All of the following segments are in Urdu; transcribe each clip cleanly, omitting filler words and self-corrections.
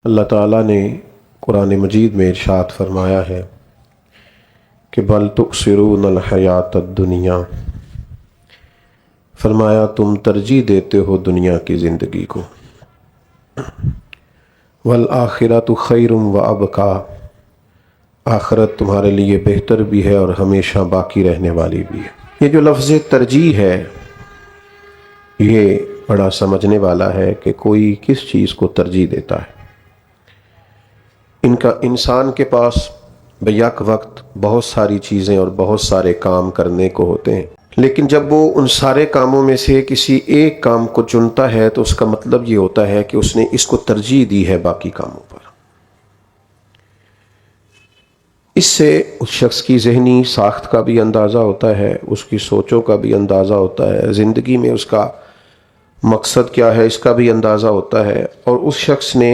اللہ تعالیٰ نے قرآن مجید میں ارشاد فرمایا ہے کہ بل تؤثرون الحیات الدنیا، فرمایا تم ترجیح دیتے ہو دنیا کی زندگی کو، والآخرۃ خیر وابقیٰ، آخرت تمہارے لیے بہتر بھی ہے اور ہمیشہ باقی رہنے والی بھی ہے۔ یہ جو لفظ ترجیح ہے یہ بڑا سمجھنے والا ہے کہ کوئی کس چیز کو ترجیح دیتا ہے۔ انسان کے پاس بیک وقت بہت ساری چیزیں اور بہت سارے کام کرنے کو ہوتے ہیں، لیکن جب وہ ان سارے کاموں میں سے کسی ایک کام کو چنتا ہے تو اس کا مطلب یہ ہوتا ہے کہ اس نے اس کو ترجیح دی ہے باقی کاموں پر۔ اس سے اس شخص کی ذہنی ساخت کا بھی اندازہ ہوتا ہے، اس کی سوچوں کا بھی اندازہ ہوتا ہے، زندگی میں اس کا مقصد کیا ہے اس کا بھی اندازہ ہوتا ہے، اور اس شخص نے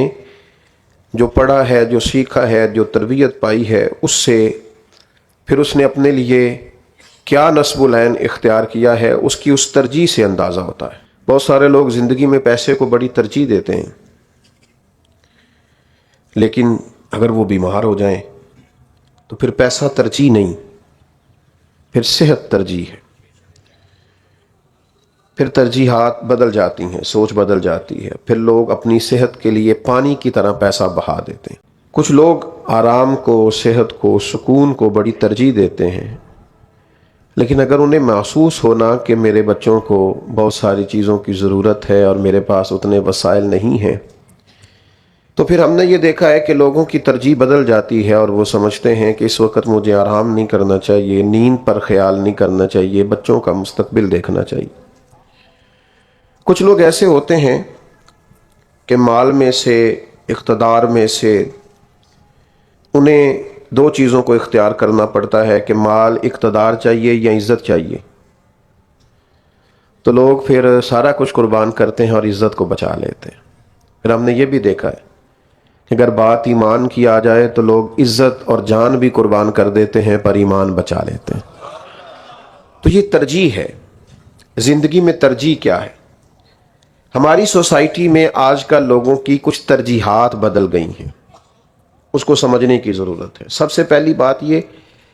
جو پڑھا ہے، جو سیکھا ہے، جو تربیت پائی ہے، اس سے پھر اس نے اپنے لیے کیا نصب العین اختیار کیا ہے اس کی اس ترجیح سے اندازہ ہوتا ہے۔ بہت سارے لوگ زندگی میں پیسے کو بڑی ترجیح دیتے ہیں، لیکن اگر وہ بیمار ہو جائیں تو پھر پیسہ ترجیح نہیں، پھر صحت ترجیح ہے، پھر ترجیحات بدل جاتی ہیں، سوچ بدل جاتی ہے، پھر لوگ اپنی صحت کے لیے پانی کی طرح پیسہ بہا دیتے ہیں۔ کچھ لوگ آرام کو، صحت کو، سکون کو بڑی ترجیح دیتے ہیں، لیکن اگر انہیں محسوس ہونا کہ میرے بچوں کو بہت ساری چیزوں کی ضرورت ہے اور میرے پاس اتنے وسائل نہیں ہیں، تو پھر ہم نے یہ دیکھا ہے کہ لوگوں کی ترجیح بدل جاتی ہے اور وہ سمجھتے ہیں کہ اس وقت مجھے آرام نہیں کرنا چاہیے، نیند پر خیال نہیں کرنا چاہیے، بچوں کا مستقبل دیکھنا چاہیے۔ کچھ لوگ ایسے ہوتے ہیں کہ مال میں سے، اقتدار میں سے انہیں دو چیزوں کو اختیار کرنا پڑتا ہے کہ مال، اقتدار چاہیے یا عزت چاہیے، تو لوگ پھر سارا کچھ قربان کرتے ہیں اور عزت کو بچا لیتے ہیں۔ پھر ہم نے یہ بھی دیکھا ہے کہ اگر بات ایمان کی آ جائے تو لوگ عزت اور جان بھی قربان کر دیتے ہیں پر ایمان بچا لیتے ہیں۔ تو یہ ترجیح ہے۔ زندگی میں ترجیح کیا ہے؟ ہماری سوسائٹی میں آج کل لوگوں کی کچھ ترجیحات بدل گئی ہیں، اس کو سمجھنے کی ضرورت ہے۔ سب سے پہلی بات یہ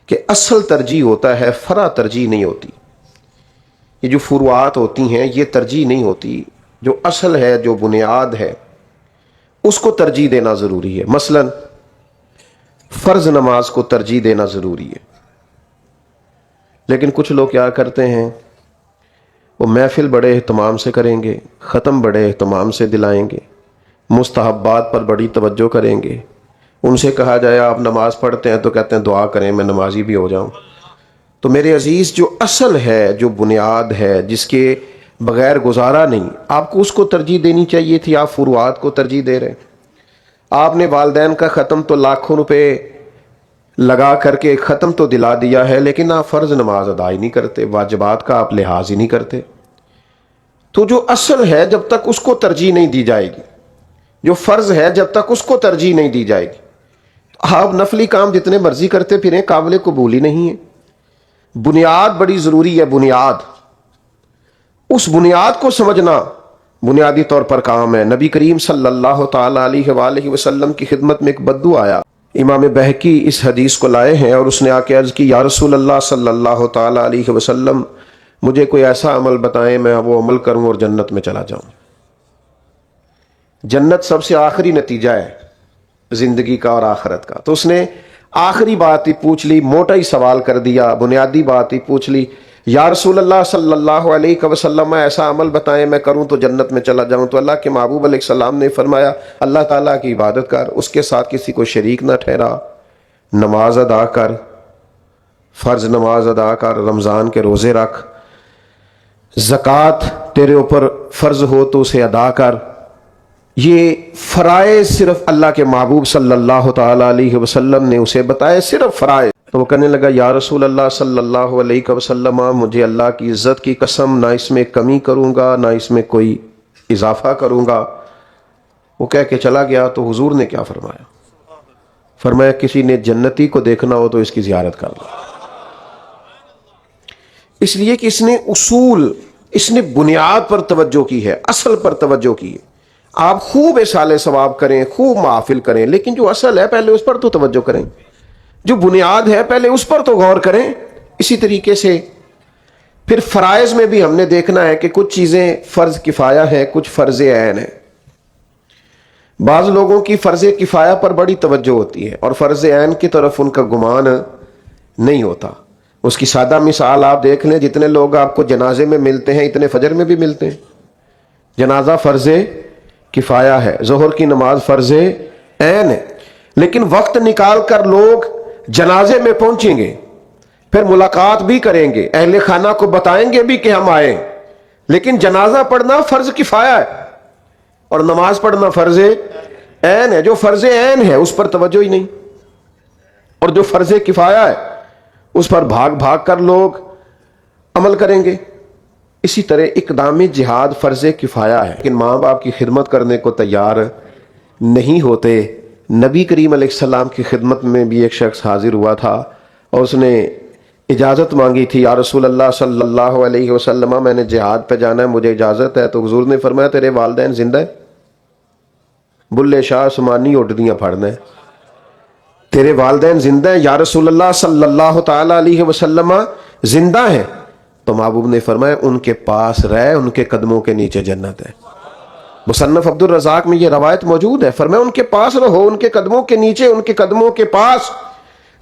کہ اصل ترجیح ہوتا ہے، فرع ترجیح نہیں ہوتی۔ یہ جو فروعات ہوتی ہیں یہ ترجیح نہیں ہوتی، جو اصل ہے، جو بنیاد ہے، اس کو ترجیح دینا ضروری ہے۔ مثلا فرض نماز کو ترجیح دینا ضروری ہے، لیکن کچھ لوگ کیا کرتے ہیں، وہ محفل بڑے اہتمام سے کریں گے، ختم بڑے اہتمام سے دلائیں گے، مستحبات پر بڑی توجہ کریں گے۔ ان سے کہا جائے آپ نماز پڑھتے ہیں تو کہتے ہیں دعا کریں میں نمازی بھی ہو جاؤں۔ تو میرے عزیز، جو اصل ہے، جو بنیاد ہے، جس کے بغیر گزارا نہیں، آپ کو اس کو ترجیح دینی چاہیے تھی، آپ فروعات کو ترجیح دے رہے ہیں۔ آپ نے والدین کا ختم تو لاکھوں روپے لگا کر کے ختم تو دلا دیا ہے، لیکن آپ فرض نماز ادا ہی نہیں کرتے، واجبات کا آپ لحاظ ہی نہیں کرتے۔ تو جو اصل ہے جب تک اس کو ترجیح نہیں دی جائے گی، جو فرض ہے جب تک اس کو ترجیح نہیں دی جائے گی، آپ نفلی کام جتنے مرضی کرتے پھریں، قابل قبول ہی نہیں ہے۔ بنیاد بڑی ضروری ہے، بنیاد، اس بنیاد کو سمجھنا بنیادی طور پر کام ہے۔ نبی کریم صلی اللہ تعالی علیہ وآلہ وسلم کی خدمت میں ایک بدو آیا، امام بہقی اس حدیث کو لائے ہیں، اور اس نے آ کے عرض کی، یا رسول اللہ صلی اللہ تعالی علیہ وسلم، مجھے کوئی ایسا عمل بتائیں میں وہ عمل کروں اور جنت میں چلا جاؤں۔ جنت سب سے آخری نتیجہ ہے زندگی کا اور آخرت کا، تو اس نے آخری بات ہی پوچھ لی، موٹا ہی سوال کر دیا، بنیادی بات ہی پوچھ لی، یا رسول اللہ صلی اللہ علیہ وسلم ایسا عمل بتائیں میں کروں تو جنت میں چلا جاؤں۔ تو اللہ کے محبوب علیہ السلام نے فرمایا، اللہ تعالیٰ کی عبادت کر، اس کے ساتھ کسی کو شریک نہ ٹھہرا، نماز ادا کر، فرض نماز ادا کر، رمضان کے روزے رکھ، زکوٰۃ تیرے اوپر فرض ہو تو اسے ادا کر۔ یہ فرائض صرف اللہ کے محبوب صلی اللہ تعالی علیہ وسلم نے اسے بتائے، صرف فرائض۔ تو وہ کہنے لگا، یا رسول اللہ صلی اللہ علیہ وسلم، مجھے اللہ کی عزت کی قسم نہ اس میں کمی کروں گا نہ اس میں کوئی اضافہ کروں گا۔ وہ کہہ کے چلا گیا تو حضور نے کیا فرمایا؟ فرمایا کسی نے جنتی کو دیکھنا ہو تو اس کی زیارت کر لو، اس لیے کہ اس نے اصول، اس نے بنیاد پر توجہ کی ہے، اصل پر توجہ کی ہے۔ آپ خوب اصالہ ثواب کریں، خوب محافل کریں، لیکن جو اصل ہے پہلے اس پر تو توجہ کریں، جو بنیاد ہے پہلے اس پر تو غور کریں۔ اسی طریقے سے پھر فرائض میں بھی ہم نے دیکھنا ہے کہ کچھ چیزیں فرض کفایہ ہیں، کچھ فرض عین ہیں۔ بعض لوگوں کی فرض کفایہ پر بڑی توجہ ہوتی ہے اور فرض عین کی طرف ان کا گمان نہیں ہوتا۔ اس کی سادہ مثال آپ دیکھ لیں، جتنے لوگ آپ کو جنازے میں ملتے ہیں اتنے فجر میں بھی ملتے ہیں۔ جنازہ فرض کفایہ ہے، ظہر کی نماز فرض عین ہے، لیکن وقت نکال کر لوگ جنازے میں پہنچیں گے، پھر ملاقات بھی کریں گے، اہل خانہ کو بتائیں گے بھی کہ ہم آئے، لیکن جنازہ پڑھنا فرض کفایہ ہے اور نماز پڑھنا فرض عین ہے۔ جو فرض عین ہے اس پر توجہ ہی نہیں، اور جو فرض کفایہ ہے اس پر بھاگ بھاگ کر لوگ عمل کریں گے۔ اسی طرح اقدام جہاد فرض کفایہ ہے، لیکن ماں باپ کی خدمت کرنے کو تیار نہیں ہوتے۔ نبی کریم علیہ السلام کی خدمت میں بھی ایک شخص حاضر ہوا تھا اور اس نے اجازت مانگی تھی، یا رسول اللہ صلی اللہ علیہ وسلم میں نے جہاد پہ جانا ہے، مجھے اجازت ہے۔ تو حضور نے فرمایا تیرے والدین زندہ ہیں؟ بلے شاہ عثمانی اڈدیاں پھاڑنا ہے، تیرے والدین زندہ ہیں؟ یا رسول اللہ صلی اللہ تعالی علیہ وسلم زندہ ہیں؟ تو محبوب نے فرمایا ان کے پاس رہ، ان کے قدموں کے نیچے جنت ہے۔ مصنف عبد الرزاق میں یہ روایت موجود ہے، فرمایا ان کے پاس رہو، ان کے قدموں کے نیچے، ان کے قدموں کے پاس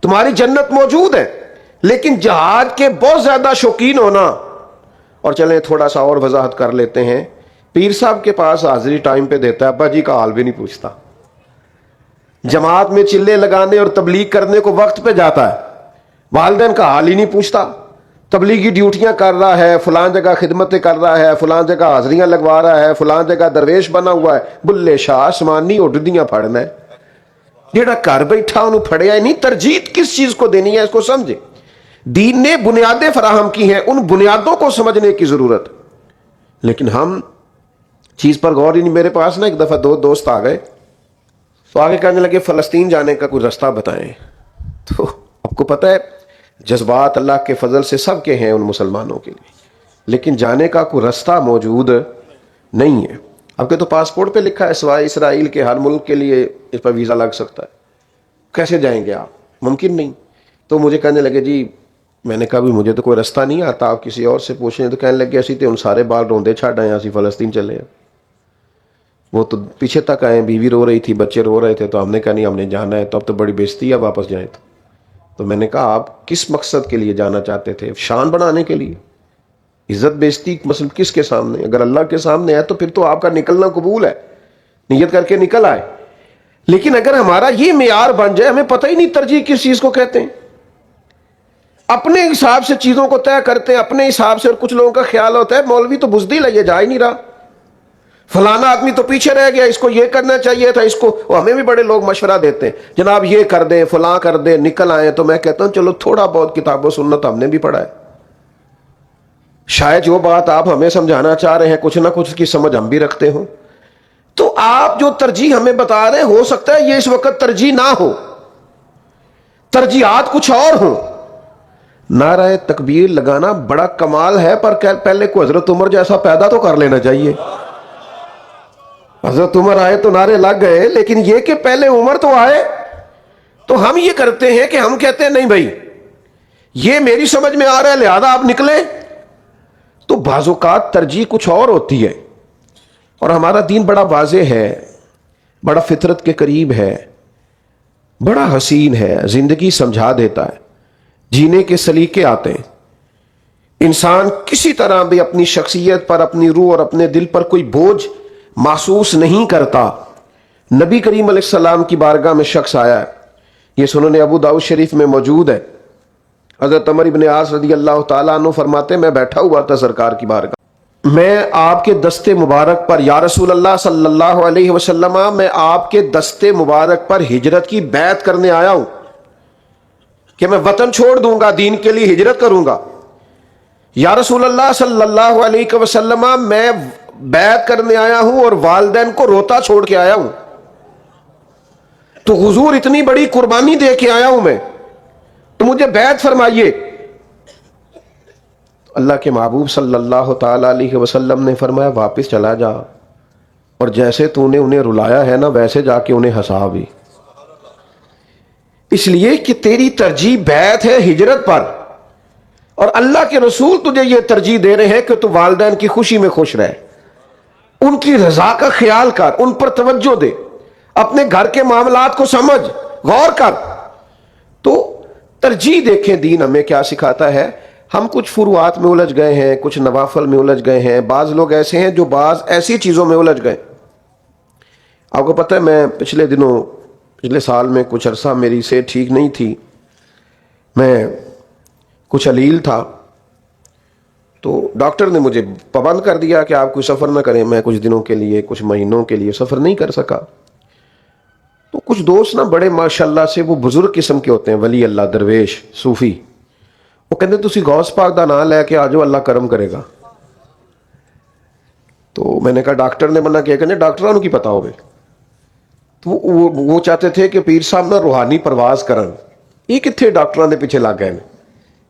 تمہاری جنت موجود ہے۔ لیکن جہاد کے بہت زیادہ شوقین ہونا، اور چلیں تھوڑا سا اور وضاحت کر لیتے ہیں، پیر صاحب کے پاس حاضری ٹائم پہ دیتا ہے، ابا جی کا حال بھی نہیں پوچھتا، جماعت میں چلے لگانے اور تبلیغ کرنے کو وقت پہ جاتا ہے، والدین کا حال ہی نہیں پوچھتا، تبلیغی ڈیوٹیاں کر رہا ہے، فلان جگہ خدمتیں کر رہا ہے، فلان جگہ حاضریاں لگوا رہا ہے، فلان جگہ درویش بنا ہوا ہے، بلے شاہ آسمانی اڈدیاں پھڑنا ہے۔ جیڑا گھر بیٹھا انہوں پھڑیا ہی نہیں۔ ترجیح کس چیز کو دینی ہے اس کو سمجھے۔ دین نے بنیادیں فراہم کی ہیں، ان بنیادوں کو سمجھنے کی ضرورت، لیکن ہم چیز پر غور ہی نہیں۔ میرے پاس نا ایک دفعہ دو دوست آ گئے تو آگے کہنے لگے فلسطین جانے کا کوئی رستہ بتائیں۔ تو آپ کو پتہ ہے جذبات اللہ کے فضل سے سب کے ہیں ان مسلمانوں کے لیے، لیکن جانے کا کوئی رستہ موجود نہیں ہے۔ آپ کے تو پاسپورٹ پہ لکھا ہے سوائے اسرائیل کے ہر ملک کے لیے اس پر ویزا لگ سکتا ہے، کیسے جائیں گے آپ؟ ممکن نہیں۔ تو مجھے کہنے لگے جی، میں نے کہا بھی مجھے تو کوئی رستہ نہیں آتا، آپ کسی اور سے پوچھیں۔ تو کہنے لگے اسی تے ان سارے بال روندے چھڑ آئے، اسی فلسطین چلے ہیں۔ وہ تو پیچھے تک آئے، بیوی رو رہی تھی، بچے رو رہے تھے، تو ہم نے کہا نہیں ہم نے جانا ہے، تو اب تو بڑی بےزتی ہے واپس جائیں۔ تو میں نے کہا آپ کس مقصد کے لیے جانا چاہتے تھے؟ شان بڑھانے کے لیے؟ عزت بیزتی مثلا کس کے سامنے؟ اگر اللہ کے سامنے ہے تو پھر تو آپ کا نکلنا قبول ہے، نیت کر کے نکل آئے۔ لیکن اگر ہمارا یہ معیار بن جائے، ہمیں پتہ ہی نہیں ترجیح کس چیز کو کہتے ہیں، اپنے حساب سے چیزوں کو طے کرتے ہیں اپنے حساب سے، اور کچھ لوگوں کا خیال ہوتا ہے مولوی تو بزدل ہے، یہ جا ہی نہیں رہا، فلانا آدمی تو پیچھے رہ گیا، اس کو یہ کرنا چاہیے تھا، اس کو۔ ہمیں بھی بڑے لوگ مشورہ دیتے ہیں جناب یہ کر دیں، فلاں کر دیں، نکل آئیں۔ تو میں کہتا ہوں چلو تھوڑا بہت کتاب و سنت ہم نے بھی پڑھا ہے، شاید جو بات آپ ہمیں سمجھانا چاہ رہے ہیں کچھ نہ کچھ کی سمجھ ہم بھی رکھتے ہوں۔ تو آپ جو ترجیح ہمیں بتا رہے ہیں ہو سکتا ہے یہ اس وقت ترجیح نہ ہو، ترجیحات کچھ اور ہوں۔ نعرہ تکبیر لگانا بڑا کمال ہے، پر پہلے کو حضرت عمر جیسا پیدا تو کر لینا چاہیے۔ حضرت عمر آئے تو نعرے لگ گئے، لیکن یہ کہ پہلے عمر تو آئے۔ تو ہم یہ کرتے ہیں کہ ہم کہتے ہیں نہیں بھائی یہ میری سمجھ میں آ رہا ہے لہذا آپ نکلیں۔ تو بعض اوقات ترجیح کچھ اور ہوتی ہے، اور ہمارا دین بڑا واضح ہے، بڑا فطرت کے قریب ہے، بڑا حسین ہے، زندگی سمجھا دیتا ہے، جینے کے سلیقے آتے ہیں۔ انسان کسی طرح بھی اپنی شخصیت پر، اپنی روح اور اپنے دل پر کوئی بوجھ محسوس نہیں کرتا۔ نبی کریم علیہ السلام کی بارگاہ میں شخص آیا ہے، یہ سنن ابو داؤد شریف میں موجود ہے۔ حضرت عمر بن عاص رضی اللہ تعالیٰ عنہ فرماتے میں بیٹھا ہوا تھا سرکار کی بارگاہ، میں آپ کے دستے مبارک پر، یا رسول اللہ صلی اللہ علیہ وسلم میں آپ کے دستے مبارک پر ہجرت کی بیعت کرنے آیا ہوں کہ میں وطن چھوڑ دوں گا، دین کے لیے ہجرت کروں گا۔ یا رسول اللہ صلی اللہ علیہ وسلم میں بیعت کرنے آیا ہوں اور والدین کو روتا چھوڑ کے آیا ہوں، تو حضور اتنی بڑی قربانی دے کے آیا ہوں میں، تو مجھے بیعت فرمائیے۔ اللہ کے محبوب صلی اللہ تعالی علیہ وسلم نے فرمایا واپس چلا جا اور جیسے تو نے انہیں رلایا ہے نا ویسے جا کے انہیں ہنسا بھی، اس لیے کہ تیری ترجیح بیعت ہے ہجرت پر، اور اللہ کے رسول تجھے یہ ترجیح دے رہے ہیں کہ تو والدین کی خوشی میں خوش رہے، ان کی رضا کا خیال کر، ان پر توجہ دے، اپنے گھر کے معاملات کو سمجھ، غور کر۔ تو ترجیح دیکھیں دین ہمیں کیا سکھاتا ہے۔ ہم کچھ فروعات میں الجھ گئے ہیں، کچھ نوافل میں الجھ گئے ہیں، بعض لوگ ایسے ہیں جو بعض ایسی چیزوں میں الجھ گئے۔ آپ کو پتہ ہے میں پچھلے سال میں کچھ عرصہ میری صحت ٹھیک نہیں تھی، میں کچھ علیل تھا، تو ڈاکٹر نے مجھے پابند کر دیا کہ آپ کوئی سفر نہ کریں۔ میں کچھ دنوں کے لیے، کچھ مہینوں کے لیے سفر نہیں کر سکا۔ تو کچھ دوست نا بڑے ماشاءاللہ سے وہ بزرگ قسم کے ہوتے ہیں، ولی اللہ، درویش، صوفی، وہ کہتے ہیں تسی غوث پاک دا نام لے کے آ جاؤ، اللہ کرم کرے گا۔ تو میں نے کہا ڈاکٹر نے منع کیا، کہ ڈاکٹروں کی پتا ہوگی۔ تو وہ چاہتے تھے کہ پیر صاحب نا روحانی پرواز کرن، یہ کتنے ڈاکٹروں نے پیچھے لگ گئے۔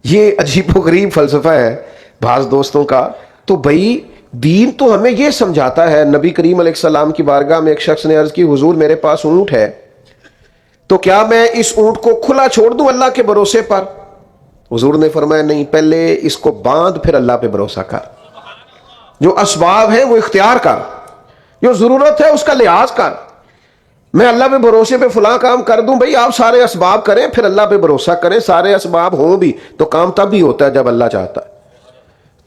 یہ عجیب و غریب فلسفہ ہے بعض دوستوں کا۔ تو بھائی دین تو ہمیں یہ سمجھاتا ہے۔ نبی کریم علیہ السلام کی بارگاہ میں ایک شخص نے عرض کی، حضور میرے پاس اونٹ ہے، تو کیا میں اس اونٹ کو کھلا چھوڑ دوں اللہ کے بھروسے پر؟ حضور نے فرمایا نہیں، پہلے اس کو باندھ پھر اللہ پہ بھروسہ کر، جو اسباب ہیں وہ اختیار کر، جو ضرورت ہے اس کا لحاظ کر۔ میں اللہ پہ بھروسے پہ فلاں کام کر دوں، بھائی آپ سارے اسباب کریں پھر اللہ پہ بھروسہ کریں، سارے اسباب ہوں بھی تو کام تب بھی ہوتا ہے جب اللہ چاہتا ہے۔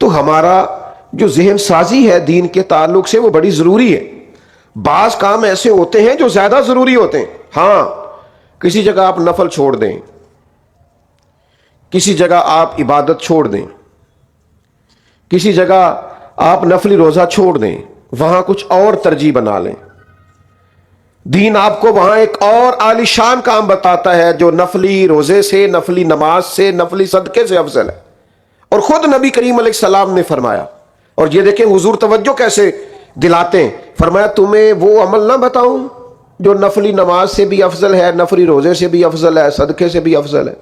تو ہمارا جو ذہن سازی ہے دین کے تعلق سے وہ بڑی ضروری ہے۔ بعض کام ایسے ہوتے ہیں جو زیادہ ضروری ہوتے ہیں۔ ہاں کسی جگہ آپ نفل چھوڑ دیں، کسی جگہ آپ عبادت چھوڑ دیں، کسی جگہ آپ نفلی روزہ چھوڑ دیں، وہاں کچھ اور ترجیح بنا لیں۔ دین آپ کو وہاں ایک اور عالی شان کام بتاتا ہے جو نفلی روزے سے، نفلی نماز سے، نفلی صدقے سے افضل ہے، اور خود نبی کریم علیہ السلام نے فرمایا۔ اور یہ دیکھیں حضور توجہ کیسے دلاتے ہیں، فرمایا تمہیں وہ عمل نہ بتاؤں جو نفلی نماز سے بھی افضل ہے، نفلی روزے سے بھی افضل ہے، صدقے سے بھی افضل ہے۔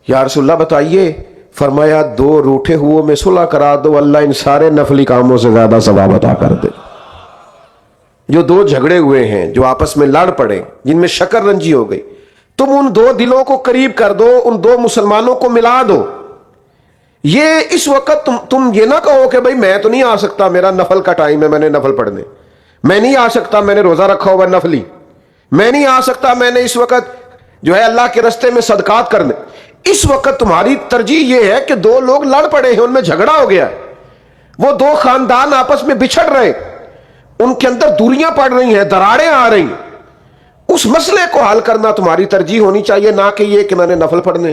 یا رسول اللہ بتائیے، فرمایا 2 روٹھے ہوئے میں صلح کرا دو، اللہ ان سارے نفلی کاموں سے زیادہ ثواب عطا کر دے۔ جو 2 جھگڑے ہوئے ہیں، جو آپس میں لڑ پڑے، جن میں شکر رنجی ہو گئی، تم ان 2 دلوں کو قریب کر دو، ان 2 مسلمانوں کو ملا دو۔ یہ اس وقت تم یہ نہ کہو کہ بھائی میں تو نہیں آ سکتا، میرا نفل کا ٹائم ہے، میں نے نفل پڑھنے، میں نہیں آ سکتا، میں نے روزہ رکھا ہوا نفلی، میں نہیں آ سکتا، میں نے اس وقت جو ہے اللہ کے رستے میں صدقات کرنے۔ اس وقت تمہاری ترجیح یہ ہے کہ 2 لوگ لڑ پڑے ہیں، ان میں جھگڑا ہو گیا، وہ 2 خاندان آپس میں بچھڑ رہے، ان کے اندر دوریاں پڑ رہی ہیں، دراڑیں آ رہی، اس مسئلے کو حل کرنا تمہاری ترجیح ہونی چاہیے، نہ کہ یہ کہ میں نے نفل پڑھنے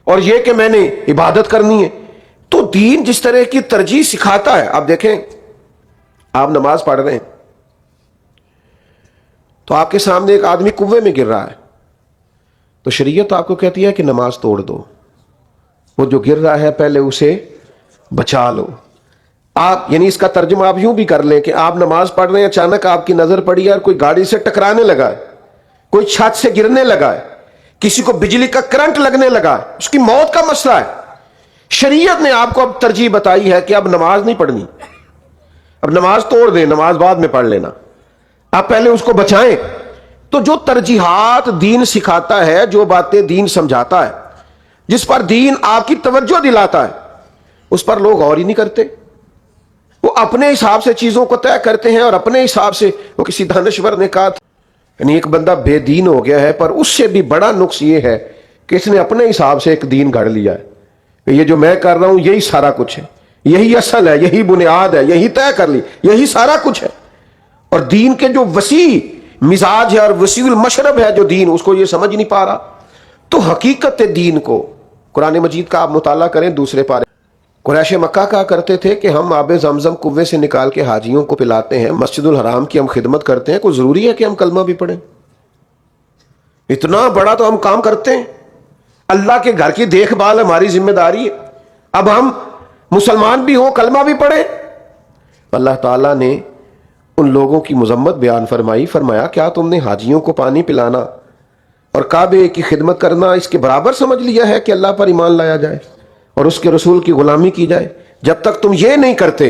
اور یہ کہ میں نے عبادت کرنی ہے۔ تو دین جس طرح کی ترجیح سکھاتا ہے، آپ دیکھیں آپ نماز پڑھ رہے ہیں تو آپ کے سامنے ایک آدمی کنویں میں گر رہا ہے، تو شریعت آپ کو کہتی ہے کہ نماز توڑ دو، وہ جو گر رہا ہے پہلے اسے بچا لو۔ آپ یعنی اس کا ترجمہ آپ یوں بھی کر لیں کہ آپ نماز پڑھ رہے ہیں، اچانک آپ کی نظر پڑی اور کوئی گاڑی سے ٹکرانے لگا ہے، کوئی چھت سے گرنے لگا ہے، کسی کو بجلی کا کرنٹ لگنے لگا ہے، اس کی موت کا مسئلہ ہے۔ شریعت نے آپ کو اب ترجیح بتائی ہے کہ اب نماز نہیں پڑھنی، اب نماز توڑ دیں، نماز بعد میں پڑھ لینا، آپ پہلے اس کو بچائیں۔ تو جو ترجیحات دین سکھاتا ہے، جو باتیں دین سمجھاتا ہے، جس پر دین آپ کی توجہ دلاتا ہے، اس پر لوگ غور ہی نہیں کرتے۔ وہ اپنے حساب سے چیزوں کو طے کرتے ہیں، اور اپنے حساب سے، وہ کسی دانشور نے کہا تھا، یعنی ایک بندہ بے دین ہو گیا ہے، پر اس سے بھی بڑا نقص یہ ہے کہ اس نے اپنے حساب سے ایک دین گھڑ لیا ہے کہ یہ جو میں کر رہا ہوں یہی سارا کچھ ہے، یہی اصل ہے، یہی بنیاد ہے، یہی طے کر لی، یہی سارا کچھ ہے۔ اور دین کے جو وسیع مزاج ہے اور وسیع المشرب ہے جو دین، اس کو یہ سمجھ نہیں پا رہا۔ تو حقیقت دین کو قرآن مجید کا آپ مطالعہ کریں، دوسرے پارے، قریش مکہ کہا کرتے تھے کہ ہم آب زمزم کنویں سے نکال کے حاجیوں کو پلاتے ہیں، مسجد الحرام کی ہم خدمت کرتے ہیں، کوئی ضروری ہے کہ ہم کلمہ بھی پڑھیں؟ اتنا بڑا تو ہم کام کرتے ہیں، اللہ کے گھر کی دیکھ بھال ہماری ذمہ داری ہے، اب ہم مسلمان بھی ہوں کلمہ بھی پڑھیں؟ اللہ تعالیٰ نے ان لوگوں کی مذمت بیان فرمائی، فرمایا کیا تم نے حاجیوں کو پانی پلانا اور کعبے کی خدمت کرنا اس کے برابر سمجھ لیا ہے کہ اللہ پر ایمان لایا جائے اور اس کے رسول کی غلامی کی جائے؟ جب تک تم یہ نہیں کرتے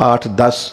8, 10,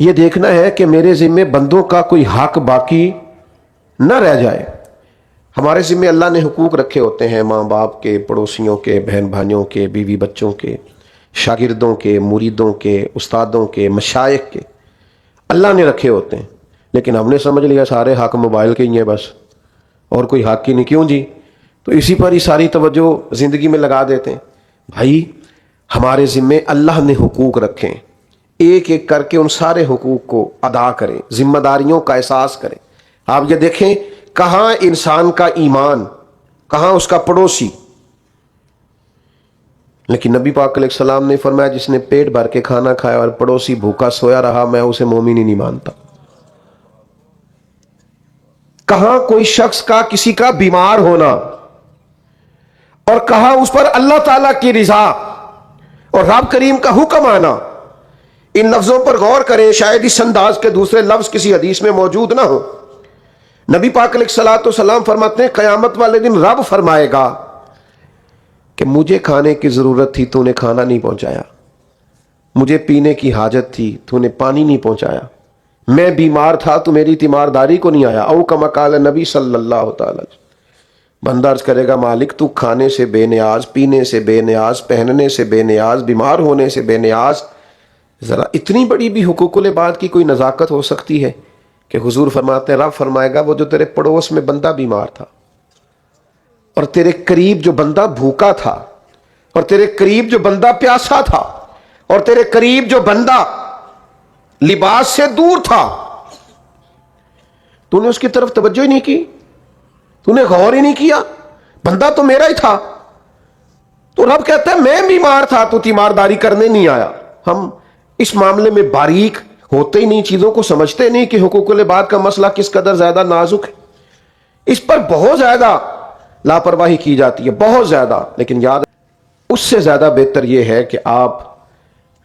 یہ دیکھنا ہے کہ میرے ذمے بندوں کا کوئی حق باقی نہ رہ جائے. ہمارے ذمے اللہ نے حقوق رکھے ہوتے ہیں، ماں باپ کے، پڑوسیوں کے، بہن بھائیوں کے، بیوی بچوں کے، شاگردوں کے، مریدوں کے، استادوں کے، مشائخ کے، اللہ نے رکھے ہوتے ہیں. لیکن ہم نے سمجھ لیا سارے حق موبائل کے ہی ہیں بس، اور کوئی حق ہی نہیں. کیوں جی؟ تو اسی پر ہی ساری توجہ زندگی میں لگا دیتے ہیں. بھائی ہمارے ذمے اللہ نے حقوق رکھے ہیں، ایک ایک کر کے ان سارے حقوق کو ادا کریں، ذمہ داریوں کا احساس کریں. آپ یہ دیکھیں کہاں انسان کا ایمان، کہاں اس کا پڑوسی. لیکن نبی پاک علیہ السلام نے فرمایا جس نے پیٹ بھر کے کھانا کھایا اور پڑوسی بھوکا سویا رہا میں اسے مومن ہی نہیں مانتا. کہاں کوئی شخص کا کسی کا بیمار ہونا، اور کہاں اس پر اللہ تعالیٰ کی رضا اور رب کریم کا حکم آنا. ان لفظوں پر غور کریں، شاید اس انداز کے دوسرے لفظ کسی حدیث میں موجود نہ ہو. نبی پاک علیہ الصلوۃ والسلام فرماتے ہیں قیامت والے دن رب فرمائے گا کہ مجھے کھانے کی ضرورت تھی تو نے کھانا نہیں پہنچایا، مجھے پینے کی حاجت تھی تو نے پانی نہیں پہنچایا، میں بیمار تھا تو میری تیمارداری کو نہیں آیا. او کما قال نبی صلی اللہ تعالی. بندہ عرض کرے گا مالک تو کھانے سے بے نیاز، پینے سے بے نیاز، پہننے سے بے نیاز، بیمار ہونے سے بے نیاز، ذرا اتنی بڑی بھی حقوق العباد کی کوئی نزاکت ہو سکتی ہے کہ حضور فرماتے ہیں رب فرمائے گا وہ جو تیرے پڑوس میں بندہ بیمار تھا، اور تیرے قریب جو بندہ بھوکا تھا، اور تیرے قریب جو بندہ پیاسا تھا، اور تیرے قریب جو بندہ لباس سے دور تھا، تو نے اس کی طرف توجہ ہی نہیں کی، تو نے غور ہی نہیں کیا. بندہ تو میرا ہی تھا. تو رب کہتا ہے میں بیمار تھا تو تیمارداری کرنے نہیں آیا. ہم اس معاملے میں باریک ہوتے ہی نہیں، چیزوں کو سمجھتے نہیں کہ حقوق العباد کا مسئلہ کس قدر زیادہ نازک ہے. اس پر بہت زیادہ لاپرواہی کی جاتی ہے، بہت زیادہ. لیکن یاد اس سے زیادہ بہتر یہ ہے کہ آپ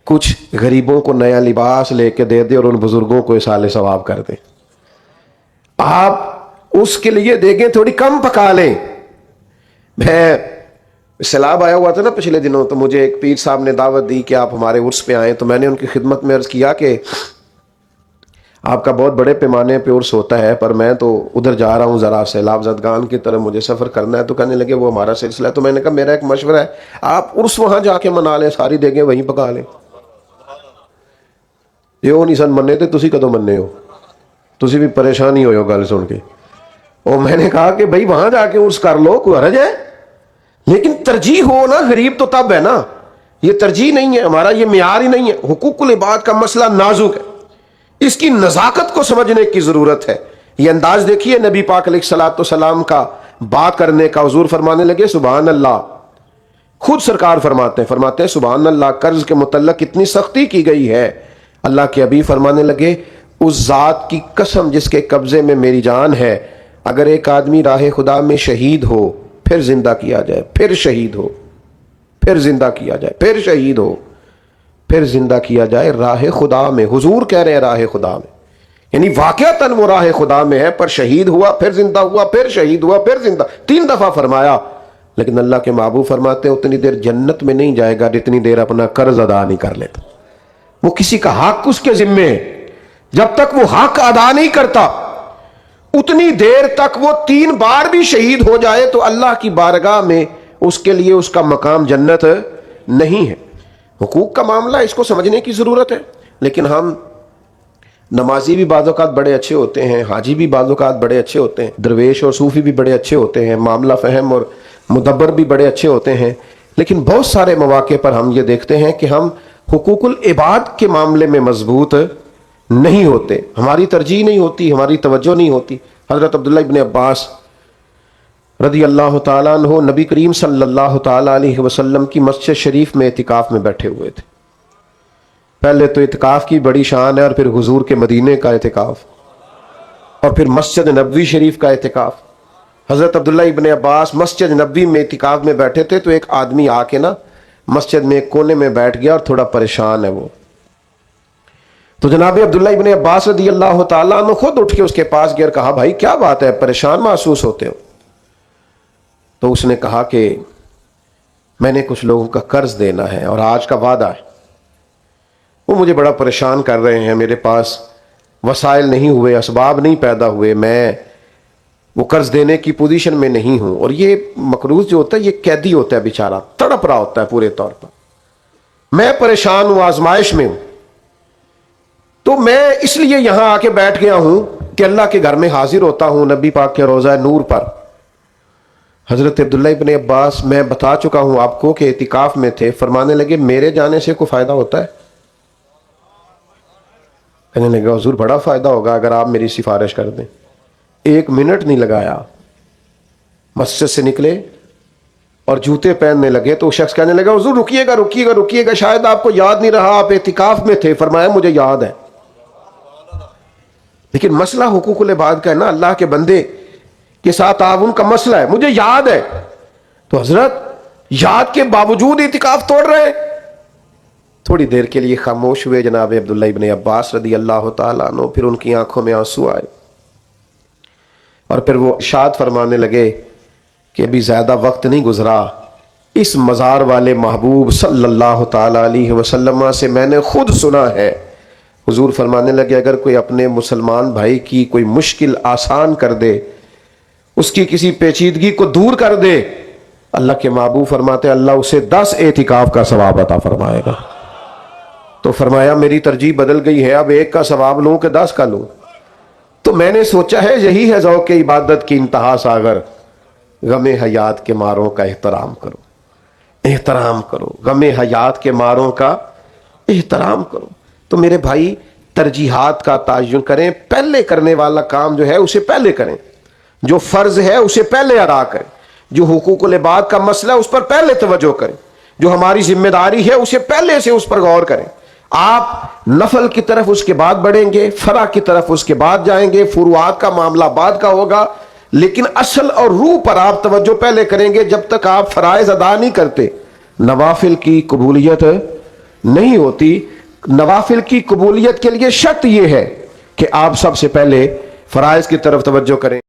کچھ غریبوں کو نیا لباس لے کے دے دیں اور ان بزرگوں کو اصال ثواب کر دیں. آپ اس کے لیے دیکھیں تھوڑی کم پکا لیں. میں سیلاب آیا ہوا تھا نا پچھلے دنوں، تو مجھے ایک پیر صاحب نے دعوت دی کہ آپ ہمارے عرس پہ آئیں. تو میں نے ان کی خدمت میں عرض کیا کہ آپ کا بہت بڑے پیمانے پہ عرس ہوتا ہے، پر میں تو ادھر جا رہا ہوں ذرا سیلاب زدگان کی طرف مجھے سفر کرنا ہے. تو کہنے لگے وہ ہمارا سلسلہ ہے. تو میں نے کہا میرا ایک مشورہ ہے، آپ عرس وہاں جا کے منا لیں، ساری دیگیں وہیں پکا لیں. یہ وہ نہیں سن مننے تھے، تسی کدو مننے ہو، تسی بھی پریشان ہی ہوئے ہو گل سن کے. اور میں نے کہا کہ بھائی وہاں جا کے عرس کر لو، کوئی حرج ہے، لیکن ترجیح ہو نا، غریب تو تب ہے نا. یہ ترجیح نہیں ہے ہمارا، یہ معیار ہی نہیں ہے. حقوق العباد کا مسئلہ نازک ہے، اس کی نزاکت کو سمجھنے کی ضرورت ہے. یہ انداز دیکھیے نبی پاک علیہ الصلوۃ والسلام کا بات کرنے کا. حضور فرمانے لگے سبحان اللہ. خود سرکار فرماتے ہیں سبحان اللہ، قرض کے متعلق اتنی سختی کی گئی ہے. اللہ کے حبیب فرمانے لگے اس ذات کی قسم جس کے قبضے میں میری جان ہے، اگر ایک آدمی راہ خدا میں شہید ہو، پھر زندہ کیا جائے، پھر شہید ہو، پھر زندہ کیا جائے، پھر شہید ہو، پھر زندہ کیا جائے راہ خدا میں. حضور کہہ رہے ہیں راہ خدا میں، یعنی واقعتاً وہ راہ خدا میں ہے، پر شہید ہوا، پھر زندہ ہوا، پھر شہید ہوا، پھر زندہ، 3 دفعہ فرمایا. لیکن اللہ کے محبوب فرماتے ہیں اتنی دیر جنت میں نہیں جائے گا جتنی دیر اپنا قرض ادا نہیں کر لیتا. وہ کسی کا حق اس کے ذمے ہے، جب تک وہ حق ادا نہیں کرتا اتنی دیر تک وہ 3 بار بھی شہید ہو جائے تو اللہ کی بارگاہ میں اس کے لیے اس کا مقام جنت نہیں ہے. حقوق کا معاملہ اس کو سمجھنے کی ضرورت ہے. لیکن ہم نمازی بھی بعض اوقات بڑے اچھے ہوتے ہیں، حاجی بھی بعض اوقات بڑے اچھے ہوتے ہیں، درویش اور صوفی بھی بڑے اچھے ہوتے ہیں، معاملہ فہم اور مدبر بھی بڑے اچھے ہوتے ہیں. لیکن بہت سارے مواقع پر ہم یہ دیکھتے ہیں کہ ہم حقوق العباد کے معاملے میں مضبوط نہیں ہوتے، ہماری ترجیح نہیں ہوتی، ہماری توجہ نہیں ہوتی. حضرت عبداللہ ابن عباس رضی اللہ تعالیٰ عنہ نبی کریم صلی اللہ تعالیٰ علیہ وسلم کی مسجد شریف میں اعتکاف میں بیٹھے ہوئے تھے. پہلے تو اعتکاف کی بڑی شان ہے، اور پھر حضور کے مدینے کا اعتکاف، اور پھر مسجد نبوی شریف کا اعتکاف. حضرت عبداللہ ابن عباس مسجد نبوی میں اعتکاف میں بیٹھے تھے تو ایک آدمی آ کے نا مسجد میں ایک کونے میں بیٹھ گیا اور تھوڑا پریشان ہے وہ. تو جناب عبداللہ ابن عباس رضی اللہ تعالیٰ عنہ خود اٹھ کے اس کے پاس گیا اور کہا بھائی کیا بات ہے، پریشان محسوس ہوتے ہو؟ تو اس نے کہا کہ میں نے کچھ لوگوں کا قرض دینا ہے اور آج کا وعدہ ہے، وہ مجھے بڑا پریشان کر رہے ہیں، میرے پاس وسائل نہیں ہوئے، اسباب نہیں پیدا ہوئے، میں وہ قرض دینے کی پوزیشن میں نہیں ہوں. اور یہ مقروض جو ہوتا ہے یہ قیدی ہوتا ہے بیچارہ، تڑپ رہا ہوتا ہے پورے طور پر. میں پریشان ہوں، آزمائش میں ہوں، تو میں اس لیے یہاں آ کے بیٹھ گیا ہوں کہ اللہ کے گھر میں حاضر ہوتا ہوں نبی پاک کے روضہ نور پر. حضرت عبداللہ ابن عباس، میں بتا چکا ہوں آپ کو کہ اعتکاف میں تھے، فرمانے لگے میرے جانے سے کوئی فائدہ ہوتا ہے؟ کہنے لگا حضور بڑا فائدہ ہوگا اگر آپ میری سفارش کر دیں. 1 منٹ نہیں لگایا، مسجد سے نکلے اور جوتے پہننے لگے تو شخص کہنے لگا حضور رکیے گا رکیے گا رکیے گا، شاید آپ کو یاد نہیں رہا، آپ اعتکاف میں تھے. فرمایا مجھے یاد ہے، لیکن مسئلہ حقوق العباد کا ہے نا، اللہ کے بندے کے ساتھ تعاون کا مسئلہ ہے، مجھے یاد ہے. تو حضرت یاد کے باوجود اعتکاف توڑ رہے ہیں. تھوڑی دیر کے لیے خاموش ہوئے جناب عبداللہ ابن عباس رضی اللہ تعالیٰ عنہ، پھر ان کی آنکھوں میں آنسو آئے اور پھر وہ ارشاد فرمانے لگے کہ ابھی زیادہ وقت نہیں گزرا، اس مزار والے محبوب صلی اللہ تعالیٰ علیہ وسلم سے میں نے خود سنا ہے. حضور فرمانے لگے اگر کوئی اپنے مسلمان بھائی کی کوئی مشکل آسان کر دے، اس کی کسی پیچیدگی کو دور کر دے، اللہ کے محبوب فرماتے ہیں اللہ اسے 10 اعتکاف کا ثواب عطا فرمائے گا. تو فرمایا میری ترجیح بدل گئی ہے، اب 1 کا ثواب لوں کہ 10 کا لوں. تو میں نے سوچا ہے یہی ہے ذوق عبادت کی انتہا ساگر، غم حیات کے ماروں کا احترام کرو، احترام کرو، غم حیات کے ماروں کا احترام کرو. تو میرے بھائی ترجیحات کا تعین کریں، پہلے کرنے والا کام جو ہے اسے پہلے کریں، جو فرض ہے اسے پہلے ادا کریں، جو حقوق العباد کا مسئلہ ہے اس پر پہلے توجہ کریں، جو ہماری ذمہ داری ہے اسے پہلے سے اس پر غور کریں. آپ نفل کی طرف اس کے بعد بڑھیں گے، فرع کی طرف اس کے بعد جائیں گے، فروعات کا معاملہ بعد کا ہوگا، لیکن اصل اور روح پر آپ توجہ پہلے کریں گے. جب تک آپ فرائض ادا نہیں کرتے نوافل کی قبولیت نہیں ہوتی. نوافل کی قبولیت کے لیے شرط یہ ہے کہ آپ سب سے پہلے فرائض کی طرف توجہ کریں.